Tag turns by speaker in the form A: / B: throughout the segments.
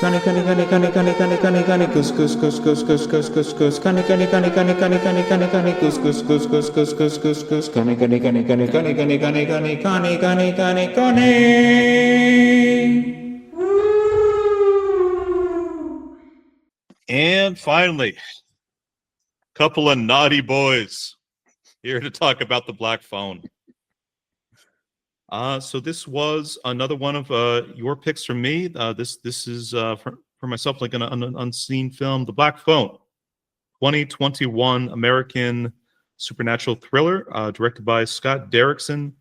A: Kani kani kani kani kani kani kani kani goose goose goose goose goose goose goose goose kani kani kani kani kani kani kani kani goose goose goose goose goose goose goose goose kani kani kani kani kani kani kani kani kani kani kani kani.
B: And finally, couple of naughty boys here to talk about the Black Phone. So this was another one of your picks from me. This is for myself, like an unseen film, The Black Phone, 2021 American supernatural thriller, directed by Scott Derrickson,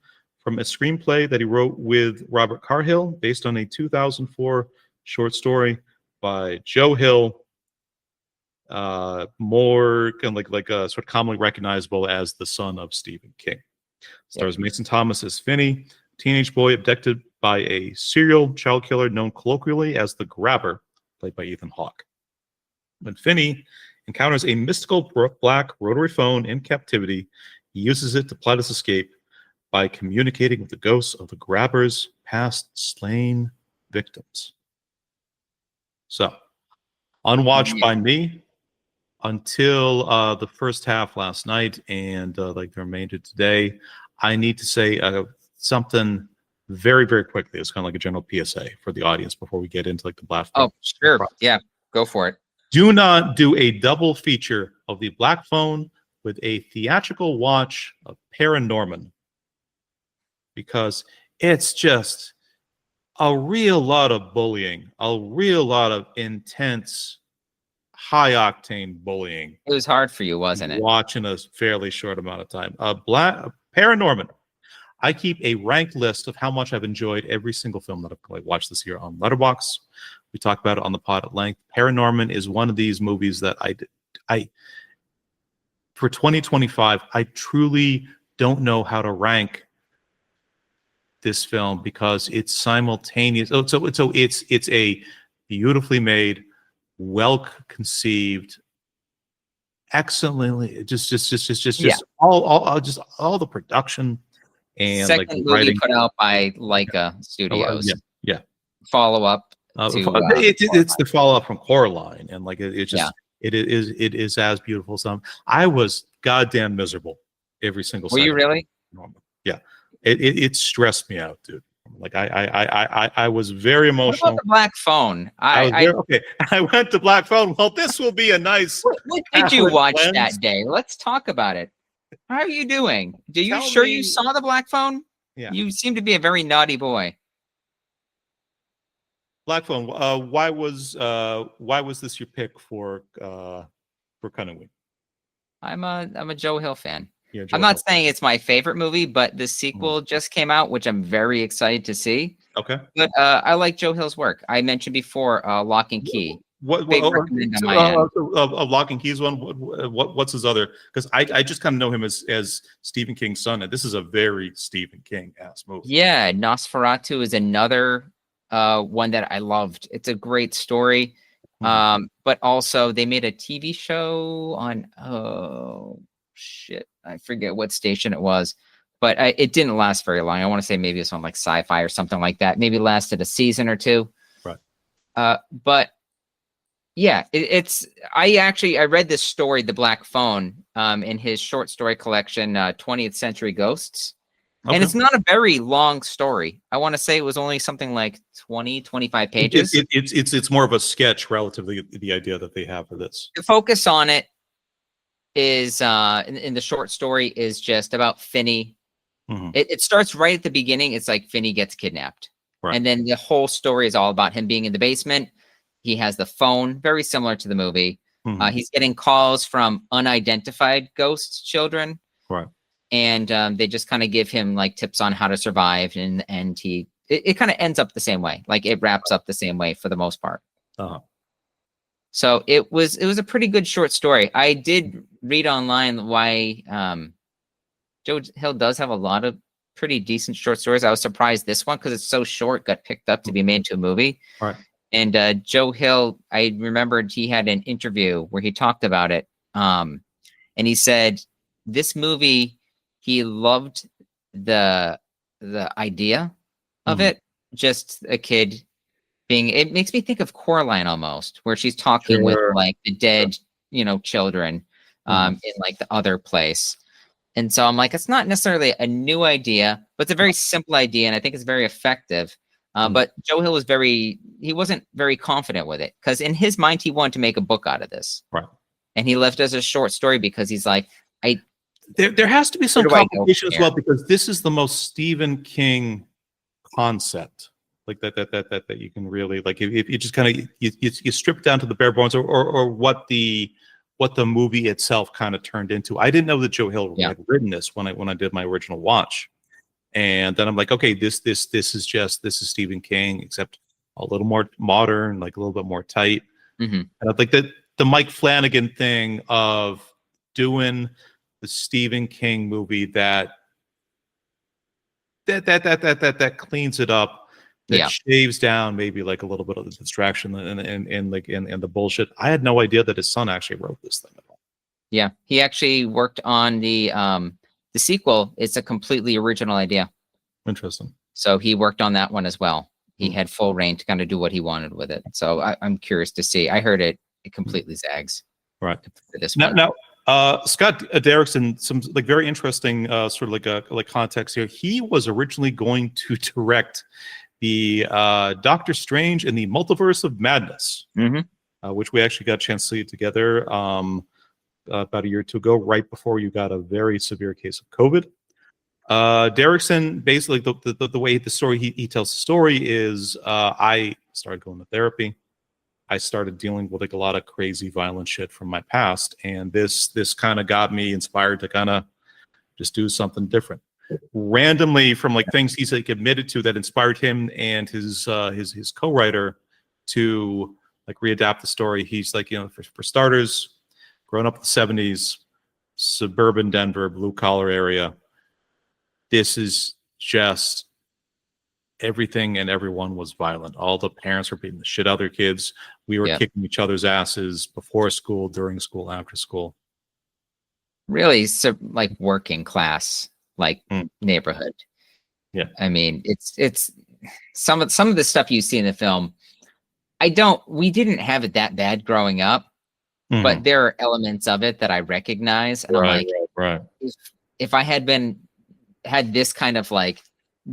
B: from a screenplay that he wrote with Robert Carhill, based on a 2004 short story by Joe Hill. More kind of like sort of commonly recognizable as the son of Stephen King. Stars Mason Thomas as Finney, teenage boy abducted by a serial child killer known colloquially as the Grabber, played by Ethan Hawke. When Finney encounters a mystical black rotary phone in captivity, he uses it to plot his escape by communicating with the ghosts of the Grabber's past slain victims. So, unwatched by me until the first half last night, and like the remainder today. I need to say something very, very quickly. It's kind of like a general PSA for the audience before we get into like the Black Phone.
C: Oh, sure. Process. Yeah, go for it.
B: Do not do a double feature of the Black Phone with a theatrical watch of Paranorman, because it's just a real lot of bullying, a real lot of intense, high-octane bullying.
C: It was hard for you, wasn't it?
B: Watching a fairly short amount of time. Paranorman. I keep a ranked list of how much I've enjoyed every single film that I've watched this year on Letterboxd. We talked about it on the pod at length. Paranorman is one of these movies that I for 2025, I truly don't know how to rank this film, because it's simultaneous. So it's a beautifully made, well conceived, excellently just all the production and
C: second
B: like
C: movie
B: writing
C: put out by Leica Studios.
B: Yeah.
C: Follow up.
B: It's the follow up from Coraline, and like it is as beautiful as some. I was goddamn miserable every single.
C: Were you really?
B: Yeah, it stressed me out, dude. Like I was very emotional.
C: What about the Black Phone?
B: I went to Black Phone. Well, this will be a nice.
C: What did you watch that day? Let's talk about it. How are you doing? You saw the Black Phone?
B: Yeah.
C: You seem to be a very naughty boy.
B: Black Phone. Why was this your pick for Cunning Week?
C: I'm a Joe Hill fan.
B: Yeah,
C: I'm not saying it's my favorite movie, but the sequel just came out, which I'm very excited to see.
B: Okay.
C: But I like Joe Hill's work. I mentioned before Lock and Key.
B: Lock and Key's one. What's his other? Because I just kind of know him as Stephen King's son, and this is a very Stephen King-ass movie.
C: Yeah, Nosferatu is another one that I loved. It's a great story. But also they made a TV show on I forget what station it was, but it didn't last very long. I want to say maybe it's on like Sci-Fi or something like that. Maybe it lasted a season or two.
B: Right.
C: But yeah, I read this story, The Black Phone, in his short story collection, 20th Century Ghosts. Okay. And it's not a very long story. I want to say it was only something like 20-25 pages.
B: It's more of a sketch relatively to the idea that they have for this.
C: The focus on it is in the short story is just about Finney. It starts right at the beginning. It's like Finney gets kidnapped. Right. And then the whole story is all about him being in the basement. He has the phone, very similar to the movie. He's getting calls from unidentified ghost children.
B: Right.
C: And they just kind of give him like tips on how to survive. And it kind of ends up the same way. Like it wraps up the same way for the most part. So it was a pretty good short story. I did read online why Joe Hill does have a lot of pretty decent short stories. I was surprised this one, because it's so short, got picked up to be made into a movie.
B: Right.
C: And Joe Hill, I remembered he had an interview where he talked about it. And he said this movie, he loved the idea of it. Just a kid it makes me think of Coraline almost, where she's talking with like the dead, children in like the other place. And so I'm like, it's not necessarily a new idea, but it's a very simple idea, and I think it's very effective. But Joe Hill he wasn't very confident with it, because in his mind, he wanted to make a book out of this.
B: Right.
C: And he left it as a short story because he's like,
B: there has to be some complication as well, because this is the most Stephen King concept. Like that you can really, like, if you just kind of you strip down to the bare bones, or what the movie itself kind of turned into. I didn't know that Joe Hill had written this when I did my original watch, and then I'm like, okay, this is Stephen King, except a little more modern, like a little bit more tight. And I think that the Mike Flanagan thing of doing the Stephen King movie that cleans it up. That shaves down maybe like a little bit of the distraction and the bullshit. I had no idea that his son actually wrote this thing at all.
C: Yeah, he actually worked on the sequel. It's a completely original idea.
B: Interesting.
C: So he worked on that one as well. He had full reign to kind of do what he wanted with it. So I'm curious to see. I heard it completely zags.
B: Right.
C: For this one.
B: Now, Scott Derrickson, some like very interesting sort of like context here. He was originally going to direct the Doctor Strange and the Multiverse of Madness, which we actually got a chance to see together about a year or two ago, right before you got a very severe case of COVID. Derrickson, basically, the way the story he tells the story is, I started going to therapy. I started dealing with like a lot of crazy, violent shit from my past, and this kind of got me inspired to kind of just do something different. Randomly, from like things he's like admitted to that inspired him and his co-writer to like readapt the story. He's like, for starters, growing up in the 70s, suburban Denver, blue collar area. This is just everything and everyone was violent. All the parents were beating the shit out of their kids. We were kicking each other's asses before school, during school, after school.
C: Really, so like working class. Like neighborhood.
B: Yeah.
C: I mean, it's some of the stuff you see in the film. We didn't have it that bad growing up, but there are elements of it that I recognize. And I'm like, if I had this kind of like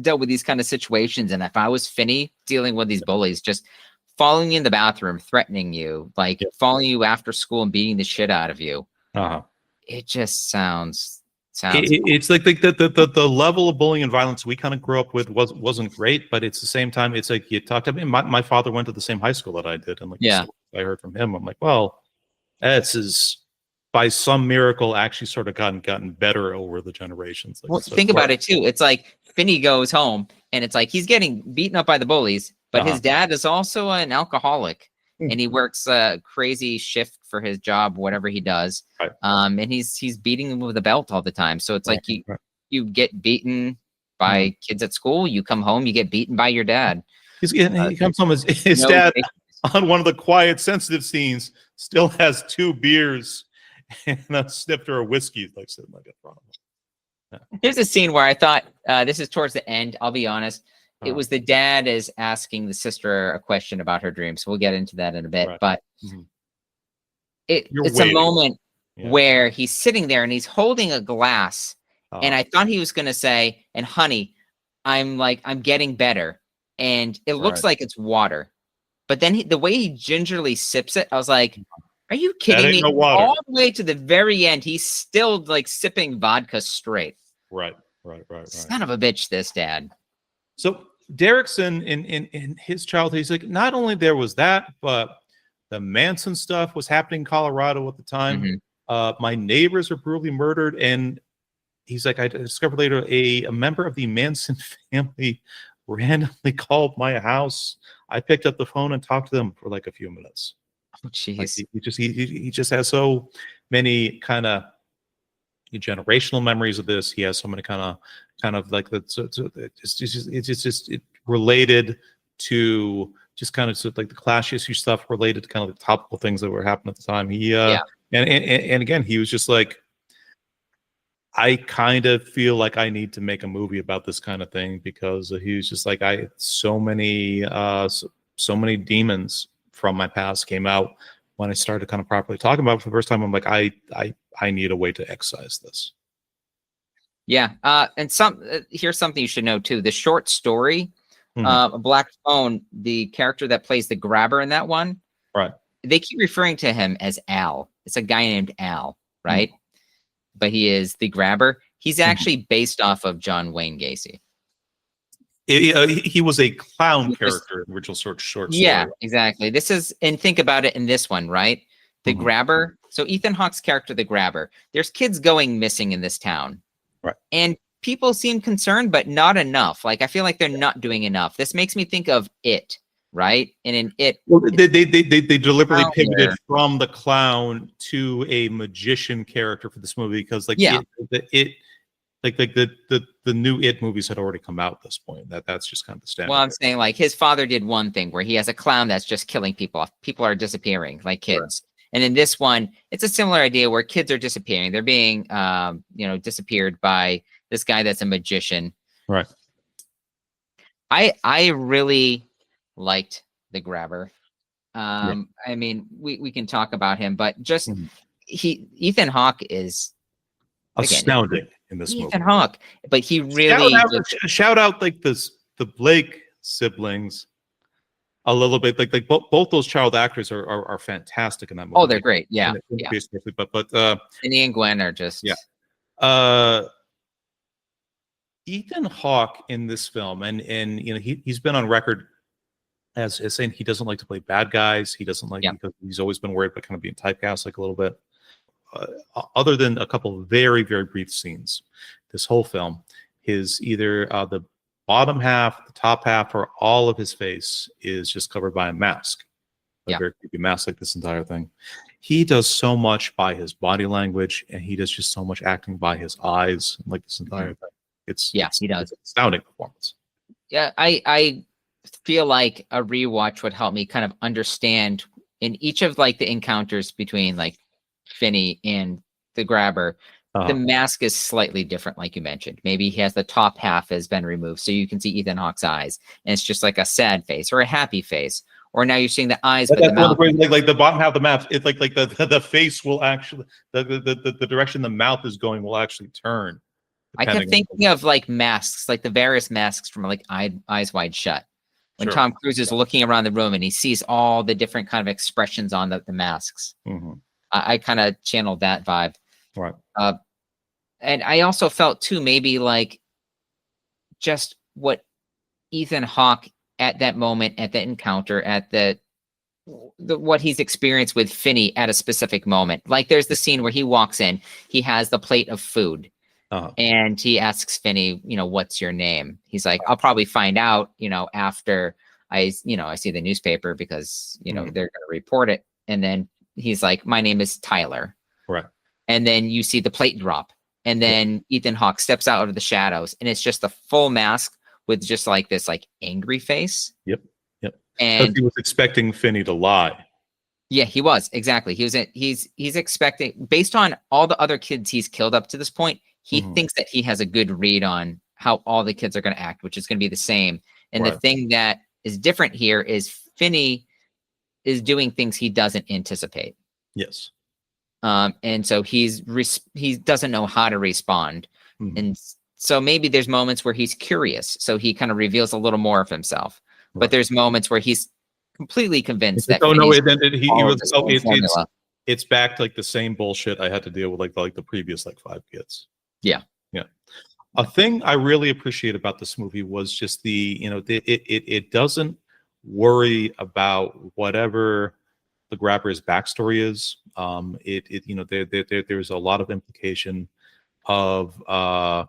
C: dealt with these kind of situations, and if I was Finney dealing with these bullies, just following you in the bathroom, threatening you, like following you after school and beating the shit out of you. It just sounds
B: it's like the level of bullying and violence we kind of grew up with wasn't great, but it's the same time, it's like you talked to me. My father went to the same high school that I did, and like I heard from him, I'm like, well, this is by some miracle actually sort of gotten better over the generations. Like,
C: well, think about it too. It's like Finney goes home, and it's like he's getting beaten up by the bullies, but his dad is also an alcoholic. And he works a crazy shift for his job, whatever he does. And he's beating them with a belt all the time. So it's like you get beaten by kids at school. You come home, you get beaten by your dad.
B: He comes home, his dad on one of the quiet, sensitive scenes still has 2 beers and a snifter of whiskey, like sitting like in front of him.
C: Here's a scene where I thought this is towards the end. I'll be honest. It was the dad is asking the sister a question about her dreams. We'll get into that in a bit, but it's a moment where he's sitting there and he's holding a glass, and I thought he was going to say, "And honey, I'm getting better," and it looks like it's water, but then the way he gingerly sips it, I was like, "Are you kidding me?"
B: No
C: all the way to the very end, he's still like sipping vodka straight.
B: Right.
C: Son of a bitch, this dad.
B: So Derrickson in his childhood, he's like, not only there was that, but the Manson stuff was happening in Colorado at the time. My neighbors were brutally murdered, and he's like, I discovered later a member of the Manson family randomly called my house. I picked up the phone and talked to them for like a few minutes.
C: Oh, jeez.
B: Like he just has so many kind of generational memories of this. He has so many kind of like that. So it's just related to just kind of like the clash issue stuff related to kind of the topical things that were happening at the time. And again, he was just like, I kind of feel like I need to make a movie about this kind of thing, because he was just like, so many so many demons from my past came out when I started kind of properly talking about it for the first time. I'm like, I need a way to excise this.
C: Yeah. And here's something you should know too. The short story, Black Phone, the character that plays the grabber in that one,
B: right?
C: They keep referring to him as Al. It's a guy named Al, right? But he is the grabber. He's actually based off of John Wayne Gacy.
B: He was a clown character in the original short story.
C: Yeah, exactly. This is, and think about it in this one, right? The grabber. So Ethan Hawke's character, the grabber, there's kids going missing in this town.
B: Right.
C: And people seem concerned, but not enough. Like, I feel like they're not doing enough. This makes me think of It, right? And in It,
B: well, they deliberately pivoted from the clown to a magician character for this movie because, like, the new It movies had already come out at this point. That's just kind of the standard.
C: Well, I'm saying, like, his father did one thing where he has a clown that's just killing people. People are disappearing, like kids. Right. And in this one, it's a similar idea where kids are disappearing. They're being, disappeared by this guy that's a magician.
B: Right.
C: I really liked the grabber. I mean, we can talk about him, but just Ethan Hawke is
B: astounding in this movie.
C: Ethan Hawke, but he really
B: shout out like the Blake siblings. A little bit, like both those child actors are fantastic in that movie.
C: Oh, they're great. Yeah,
B: But
C: Finney and Gwen are just
B: Ethan Hawke in this film, and he's been on record as saying he doesn't like to play bad guys. He doesn't like because he's always been worried about kind of being typecast like a little bit. Other than a couple of very, very brief scenes, this whole film, his either the bottom half, the top half, or all of his face is just covered by a mask. A very creepy mask, like this entire thing. He does so much by his body language, and he does just so much acting by his eyes, like this entire thing. He does. It's an astounding performance.
C: Yeah, I feel like a rewatch would help me kind of understand in each of like the encounters between like Finney and the grabber. The mask is slightly different, like you mentioned. Maybe he has the top half has been removed, so you can see Ethan Hawke's eyes, and it's just like a sad face or a happy face. Or now you're seeing the eyes, but the mouth,
B: like the bottom half of the mouth, it's like the face will actually the direction the mouth is going will actually turn.
C: I kept thinking of like masks, like the various masks from like Eyes Wide Shut. When Tom Cruise is looking around the room and he sees all the different kind of expressions on the masks. I kind of channeled that vibe.
B: Right.
C: And I also felt too, maybe like just what Ethan Hawke at that moment, at that encounter, at the what he's experienced with Finney at a specific moment. Like there's the scene where he walks in, he has the plate of food, and he asks Finney, what's your name? He's like, I'll probably find out, after I see the newspaper because they're going to report it. And then he's like, my name is Tyler.
B: Right.
C: And then you see the plate drop. And then Ethan Hawke steps out of the shadows, and it's just a full mask with just like this like angry face.
B: Yep.
C: And
B: he was expecting Finney to lie.
C: Yeah, he was exactly. He's expecting, based on all the other kids he's killed up to this point, he thinks that he has a good read on how all the kids are going to act, which is going to be the same. And the thing that is different here is Finney is doing things he doesn't anticipate.
B: Yes.
C: And so he doesn't know how to respond. And so maybe there's moments where he's curious. So he kind of reveals a little more of himself, but there's moments where he's completely convinced that.
B: It's back to like the same bullshit I had to deal with like the previous like 5 kids.
C: Yeah.
B: A thing I really appreciate about this movie was just it doesn't worry about whatever the grabber's backstory is. There's a lot of implication of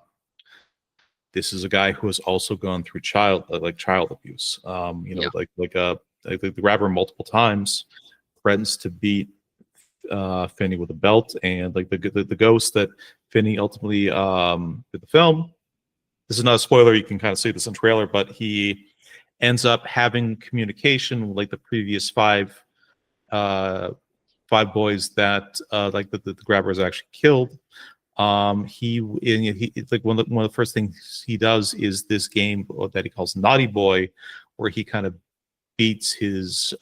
B: this is a guy who has also gone through child abuse. The grabber multiple times threatens to beat Finney with a belt, and like the ghost that Finney ultimately did the film. This is not a spoiler. You can kind of see this in the trailer, but he ends up having communication with like the previous 5 boys that the grabber has actually killed. It's like one of the first things he does is this game that he calls Naughty Boy, where he kind of beats his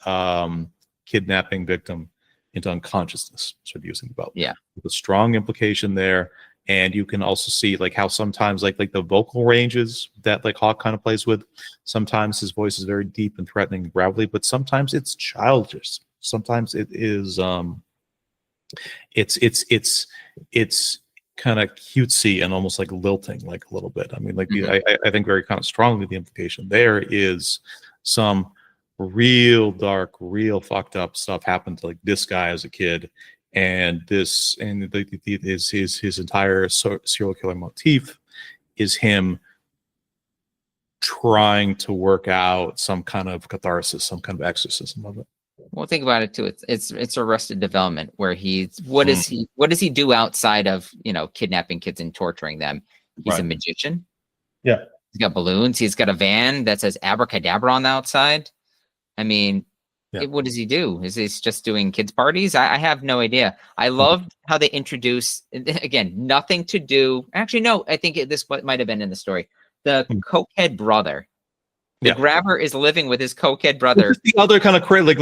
B: kidnapping victim into unconsciousness, sort of using the belt.
C: Yeah.
B: With a strong implication there. And you can also see like how sometimes like the vocal ranges that like Hawk kind of plays with. Sometimes his voice is very deep and threatening and gravelly, but sometimes it's childish. Sometimes it is it's kind of cutesy and almost like lilting, like a little bit. I mean, like I think very kind of strongly the implication there is some real dark, real fucked up stuff happened to like this guy as a kid, and his entire serial killer motif is him trying to work out some kind of catharsis, some kind of exorcism of it.
C: Well, think about it too. It's Arrested Development, where what does he do outside of, you know, kidnapping kids and torturing them? He's a magician.
B: Yeah.
C: He's got balloons. He's got a van that says abracadabra on the outside. I mean, what does he do? Is he just doing kids parties? I have no idea. I love how they introduce, again, nothing to do. Actually, no, I think this might have been in the story. The cokehead brother. The grabber is living with his cokehead brother.
B: The other kind of crazy,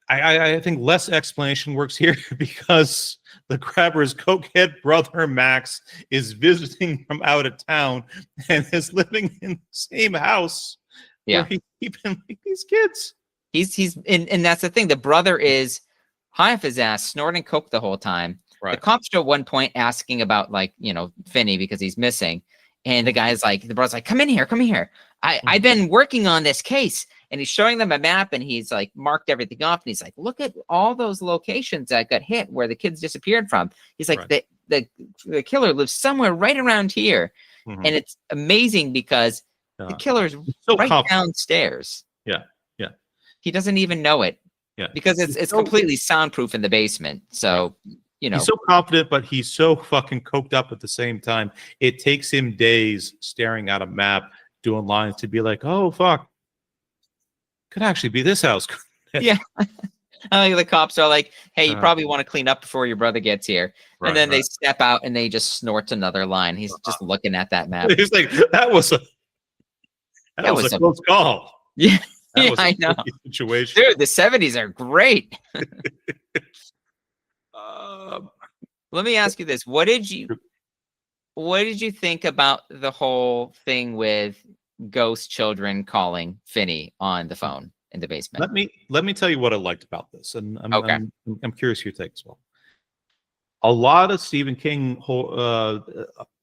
B: I think less explanation works here because the grabber's cokehead brother Max is visiting from out of town and is living in the same house where he's keeping like these kids.
C: And that's the thing. The brother is high off his ass, snorting coke the whole time. Right. The cops are at one point asking about, like, you know, Finney because he's missing. And the guy's like, the brother's like, come in here. I've been working on this case. And he's showing them a map and he's like marked everything off. And he's like, look at all those locations that got hit where the kids disappeared from. He's like, the killer lives somewhere right around here. And it's amazing because the killer's right downstairs.
B: Yeah.
C: He doesn't even know it. Yeah. Because it's completely soundproof in the basement. So, you know,
B: he's so confident, but he's so fucking coked up at the same time. It takes him days staring at a map, doing lines to be like, oh, fuck. Could actually be this house.
C: Yeah. The cops are like, hey, you probably want to clene up before your brother gets here. And then they step out and they just snort another line. He's just looking at that map.
B: He's like, that was a close call.
C: Yeah. Yeah, I know.
B: Situation.
C: Dude, the 70s are great. Let me ask you this. What did you think about the whole thing with ghost children calling Finney on the phone in the basement?
B: Let me tell you what I liked about this, and I'm curious your take as well. A lot of Stephen King, a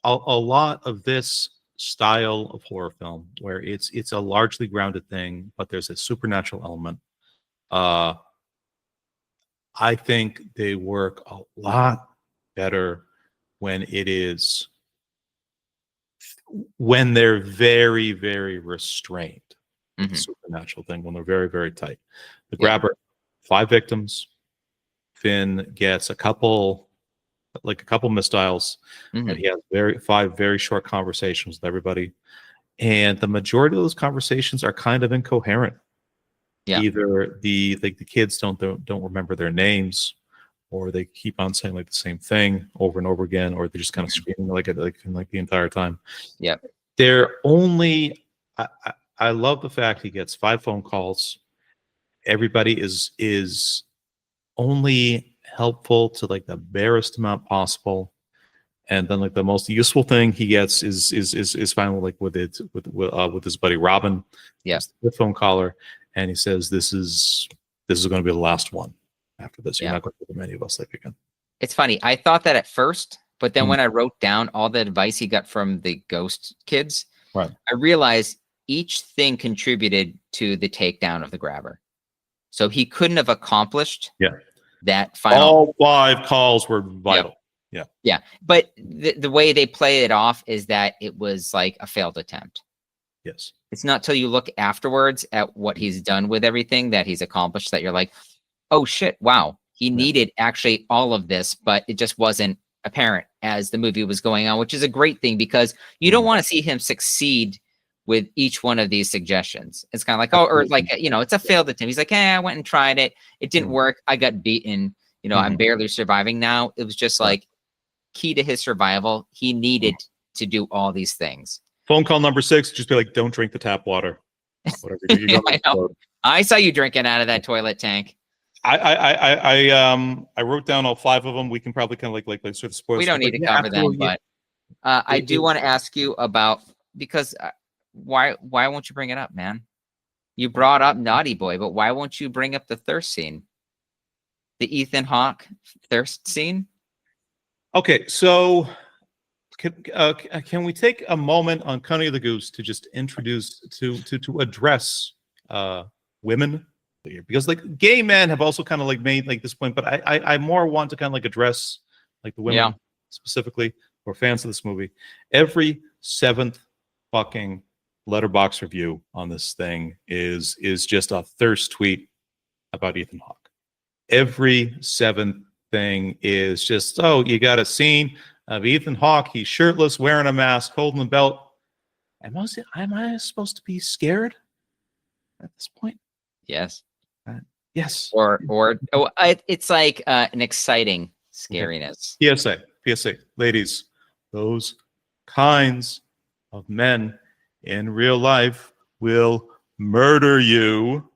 B: lot of this style of horror film, where it's a largely grounded thing, but there's a supernatural element. I think they work a lot better when they're very, very restrained. Supernatural thing, when they're very, very tight. The grabber, 5 victims. Finn gets a couple mistiles, and he has 5 very short conversations with everybody, and the majority of those conversations are kind of incoherent. Either the kids don't remember their names, or they keep on saying like the same thing over and over again, or they're just kind of screaming like the entire time. They're only I love the fact he gets 5 phone calls. Everybody is only helpful to like the barest amount possible, and then like the most useful thing he gets is finally like with his buddy Robin, the phone caller, and he says this is going to be the last one. After this, you're not going to get many of us like again.
C: It's funny. I thought that at first, but then when I wrote down all the advice he got from the ghost kids, I realized each thing contributed to the takedown of the grabber. So he couldn't have accomplished that final.
B: All 5 calls were vital.
C: Yeah. But the way they play it off is that it was like a failed attempt.
B: Yes.
C: It's not till you look afterwards at what he's done with everything that he's accomplished that you're like, oh shit, wow. He needed actually all of this, but it just wasn't apparent as the movie was going on, which is a great thing because you don't want to see him succeed with each one of these suggestions. It's kind of like, or like, you know, it's a failed attempt. He's like, I went and tried it. It didn't work. I got beaten. You know, I'm barely surviving now. It was just like key to his survival. He needed to do all these things.
B: Phone call number 6, just be like, don't drink the tap water. Whatever you do,
C: I know. I saw you drinking out of that toilet tank.
B: I wrote down all 5 of them. We can probably kind of like sort of spoil.
C: We don't need to cover them, but I do want to ask you about, because why won't you bring it up, man? You brought up Naughty Boy, but why won't you bring up the thirst scene? The Ethan Hawke thirst scene?
B: Okay, so can we take a moment on Cunning of the Goose to just introduce to address women here? Because like gay men have also kind of like made like this point, but I more want to kind of like address like the women specifically who are fans of this movie. Every 7th fucking letterbox review on this thing is just a thirst tweet about Ethan Hawke. Every 7th thing is just, oh, you got a scene of Ethan Hawke, he's shirtless, wearing a mask, holding a belt. Am I supposed to be scared at this point?
C: Yes.
B: Yes.
C: Or it's like an exciting scariness.
B: Okay. PSA, ladies, those kinds of men in real life will murder you.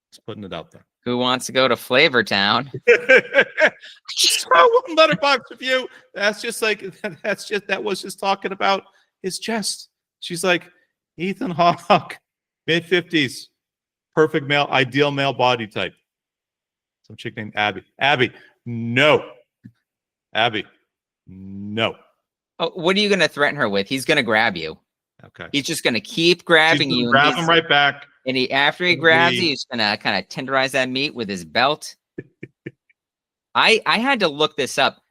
B: Just putting it out there.
C: Who wants to go to Flavor Town?
B: One letterbox review. That was just talking about his chest. She's like, Ethan Hawke, mid-50s, perfect male, ideal male body type. Some chick named Abby. Abby, no. Abby, no.
C: Oh, what are you going to threaten her with? He's going to grab you.
B: Okay.
C: He's just going to keep grabbing you.
B: Grab him right back.
C: And after he grabs you, he's going to kind of tenderize that meat with his belt. I had to look this up.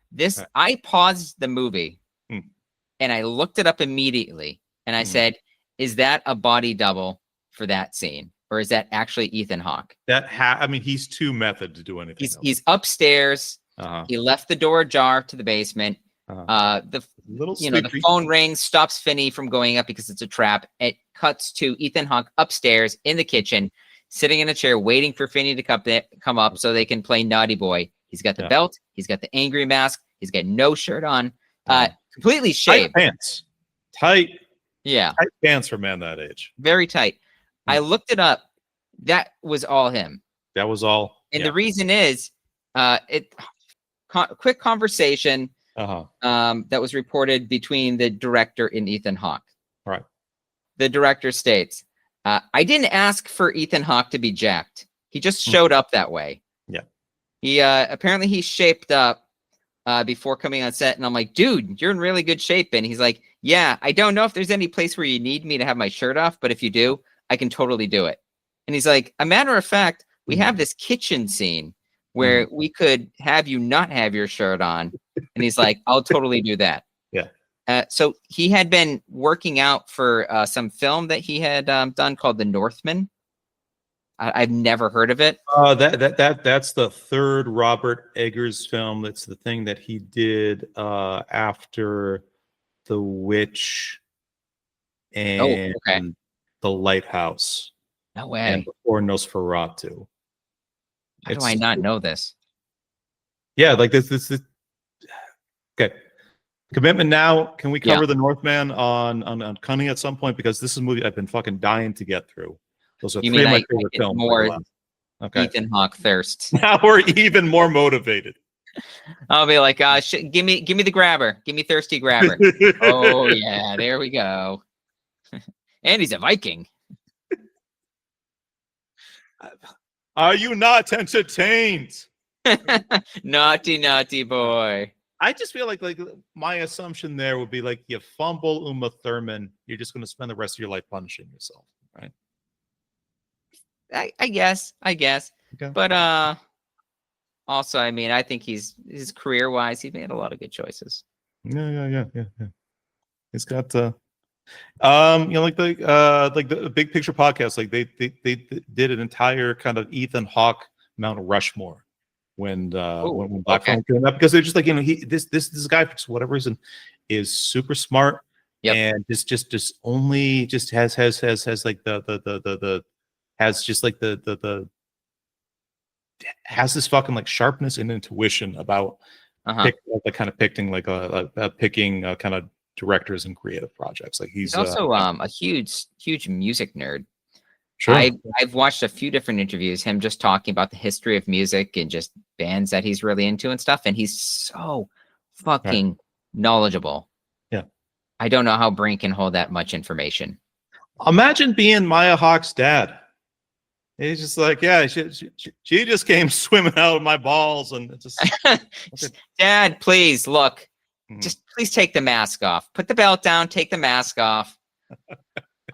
C: I paused the movie and I looked it up immediately. And I said, is that a body double for that scene? Or is that actually Ethan Hawke?
B: I mean, he's too method to do anything.
C: He's upstairs. He left the door ajar to the basement. The phone rings, stops Finney from going up because it's a trap. It cuts to Ethan Hawke upstairs in the kitchen, sitting in a chair, waiting for Finney to come up so they can play Naughty Boy. He's got the belt. He's got the angry mask. He's got no shirt on. Completely shaved.
B: Tight pants. Tight.
C: Yeah.
B: Tight pants for a man that age.
C: Very tight. I looked it up. That was all him.
B: That was all.
C: And the reason is, quick conversation that was reported between the director and Ethan Hawke.
B: Right.
C: The director states, I didn't ask for Ethan Hawke to be jacked. He just showed up that way.
B: Yeah.
C: He apparently he shaped up before coming on set, and I'm like, dude, you're in really good shape. And he's like, yeah, I don't know if there's any place where you need me to have my shirt off, but if you do, I can totally do it. And he's like, a matter of fact, we have this kitchen scene where we could have you not have your shirt on. And he's like, I'll totally do that.
B: Yeah.
C: So he had been working out for some film that he had done called The Northman. I've never heard of it.
B: That's the 3rd Robert Eggers film. That's the thing that he did after The Witch and The Lighthouse.
C: No way.
B: And before Nosferatu.
C: How do I not know this?
B: Yeah, like this. Okay. Commitment now. Can we cover The Northman on Cunning at some point? Because this is a movie I've been fucking dying to get through. Those are 3 of my favorite films.
C: More Ethan Hawke thirst.
B: Now we're even more motivated.
C: I'll be like, give me the grabber. Give me thirsty grabber. Oh yeah, there we go. And he's a Viking.
B: Are you not entertained?
C: Naughty boy.
B: I just feel like my assumption there would be like, you fumble Uma Thurman, you're just going to spend the rest of your life punishing yourself, right?
C: I guess.
B: Okay.
C: But also, I mean, I think his career wise, he made a lot of good choices.
B: Yeah. He's got like the Big Picture podcast, like they did an entire kind of Ethan Hawke Mount Rushmore when Black Phone came up, because they're just like, this guy for whatever reason is super smart and just has this fucking like sharpness and intuition about picking kind of directors and creative projects. Like he's
C: also a huge music nerd.
B: Sure.
C: I've watched a few different interviews, him just talking about the history of music and just bands that he's really into and stuff. And he's so fucking knowledgeable.
B: Yeah.
C: I don't know how Brain can hold that much information.
B: Imagine being Maya Hawke's dad. He's just like, yeah, she just came swimming out of my balls, and it's just
C: Dad, please look.
B: Mhm.
C: Just please take the mask off. Put the belt down. Take the mask off.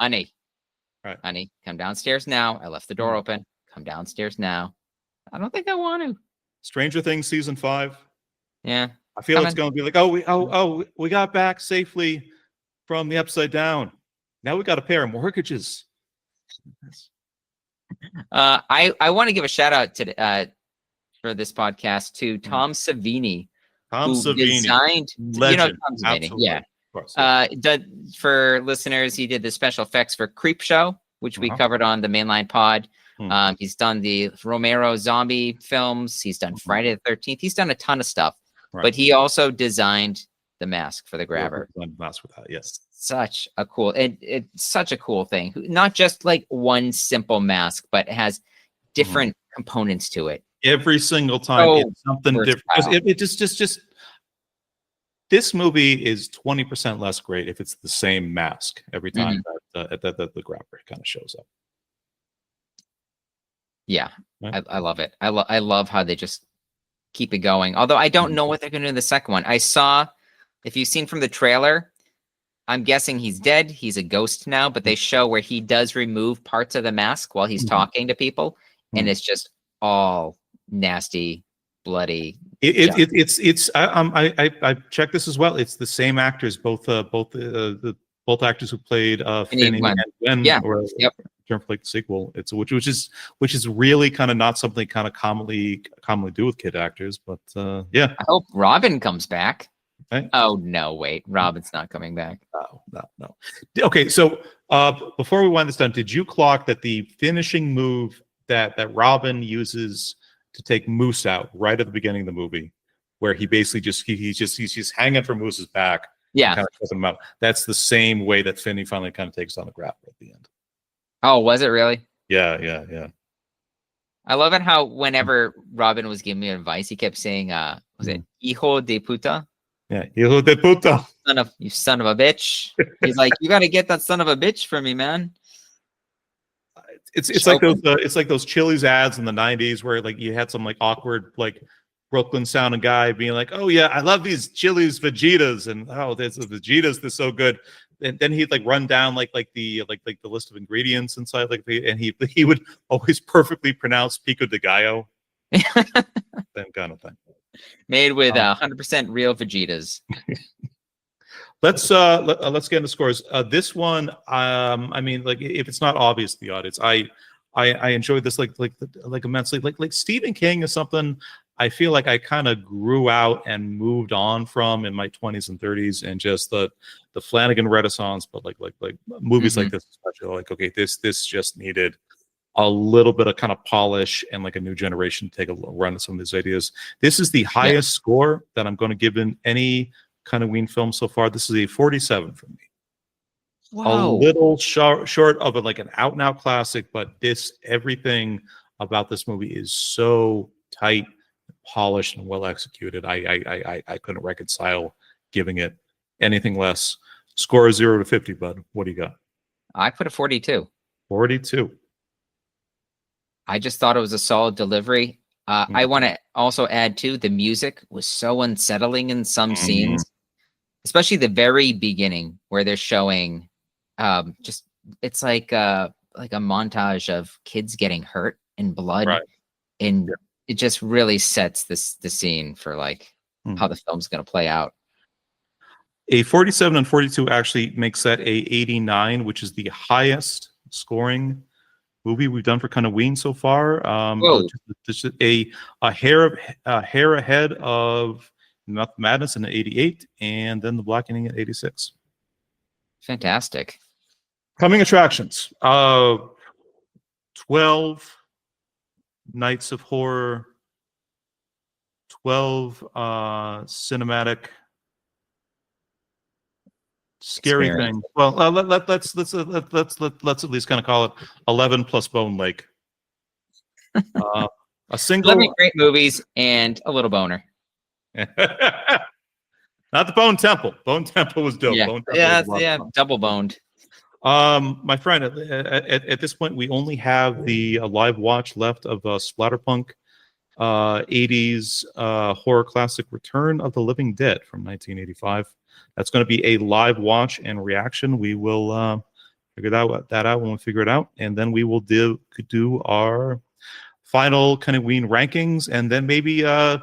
C: Honey.
B: Right.
C: Honey, come downstairs now. I left the door open. Come downstairs now. I don't think I want to.
B: Stranger Things season 5.
C: Yeah.
B: I feel it's going to be like, we got back safely from the Upside Down. Now we got to pay our mortgages.
C: I want to give a shout out to for this podcast to Tom Savini.
B: Tom Savini,
C: designed,
B: legend.
C: Tom Savini,
B: Absolutely.
C: yeah.
B: Of course, yeah.
C: For listeners, he did the special effects for Creep Show, which we covered on the Mainline Pod. He's done the Romero zombie films. He's done Friday the 13th. He's done a ton of stuff, but he also designed the mask for the grabber.
B: Mask with that, yes.
C: Such a cool, it's such a cool thing. Not just like one simple mask, but it has different components to it.
B: Every single time, it's something different. It just this movie is 20% less great if it's the same mask every time that the grabber kind of shows up.
C: Yeah, right? I love it. I love how they just keep it going. Although I don't know what they're going to do in the second one. I saw, if you've seen from the trailer, I'm guessing he's dead. He's a ghost now, but they show where he does remove parts of the mask while he's talking to people, and it's just all nasty, bloody.
B: I checked this as well. It's the same actors, both actors who played Finney and Gwen.
C: Yeah.
B: For like the sequel, which is really kind of not something kind of commonly do with kid actors, but yeah.
C: I hope Robin comes back.
B: Right?
C: Oh no, wait, Robin's not coming back.
B: No. Okay, so before we wind this down, did you clock that the finishing move that Robin uses to take Moose out right at the beginning of the movie, where he basically he's just hanging from Moose's back?
C: Yeah,
B: kind of him out. That's the same way that Finney finally kind of takes on the grapple at the end.
C: Oh, was it really?
B: Yeah.
C: I love it how whenever Robin was giving me advice, he kept saying, was it hijo de puta?
B: Yeah, hijo de puta.
C: You son of a bitch. He's like, you got to get that son of a bitch for me, man.
B: It's like those Chili's ads in the 90s where like you had some like awkward like Brooklyn sounding guy being like, oh yeah, I love these Chili's Vegetas, and there's the Vegetas, they're so good. And then he'd like run down like the list of ingredients inside, and he would always perfectly pronounce pico de gallo. Same kind of thing.
C: Made with 100% real Vegetas.
B: Let's get into scores. This one, I mean, like if it's not obvious to the audience, I enjoyed this like immensely. Like Stephen King is something I feel like I kind of grew out and moved on from in my 20s and 30s, and just the Flanagan Renaissance, but like movies like this, especially like, okay, this just needed a little bit of kind of polish and like a new generation to take a run at some of these ideas. This is the highest score that I'm going to give in any kind of Ween film so far. This is a 47 for me.
C: Wow.
B: A little short of like an out and out classic, but everything about this movie is so tight, polished, and well executed. I couldn't reconcile giving it anything less. Score is 0 to 50, bud. What do you got?
C: I put a 42.
B: 42.
C: I just thought it was a solid delivery. I want to also add too, the music was so unsettling in some scenes, especially the very beginning where they're showing it's like a montage of kids getting hurt in blood, and it just really sets the scene for like how the film's going to play out.
B: A 47 and 42 actually makes that a 89, which is the highest scoring movie we've done for kind of Ween so far. Just a hair ahead of Madness in 88, and then The Blackening at 86.
C: Fantastic.
B: Coming attractions. 12 Nights of Horror, 12 cinematic Scary
C: Scary.
B: thing. Well, let's at least kind of call it 11 plus Bone Lake. A single.
C: 11 great movies and a little boner.
B: Not the Bone Temple. Bone Temple was dope.
C: Yeah,
B: Bone Temple was
C: double boned.
B: my friend, at this point, we only have the live watch left of Splatterpunk 80s horror classic Return of the Living Dead from 1985. That's going to be a live watch and reaction. We will figure that out when we figure it out, and then we will do our final kind of ween rankings, and then maybe a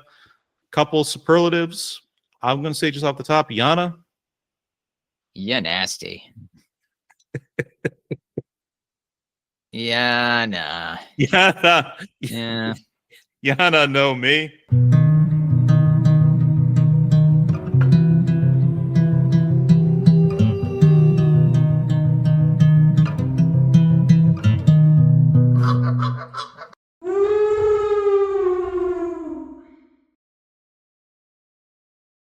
B: couple superlatives. I'm going to say just off the top, Yana.
C: Yeah, nasty. Yeah, nah.
B: Yana.
C: Yeah.
B: Yana, no me.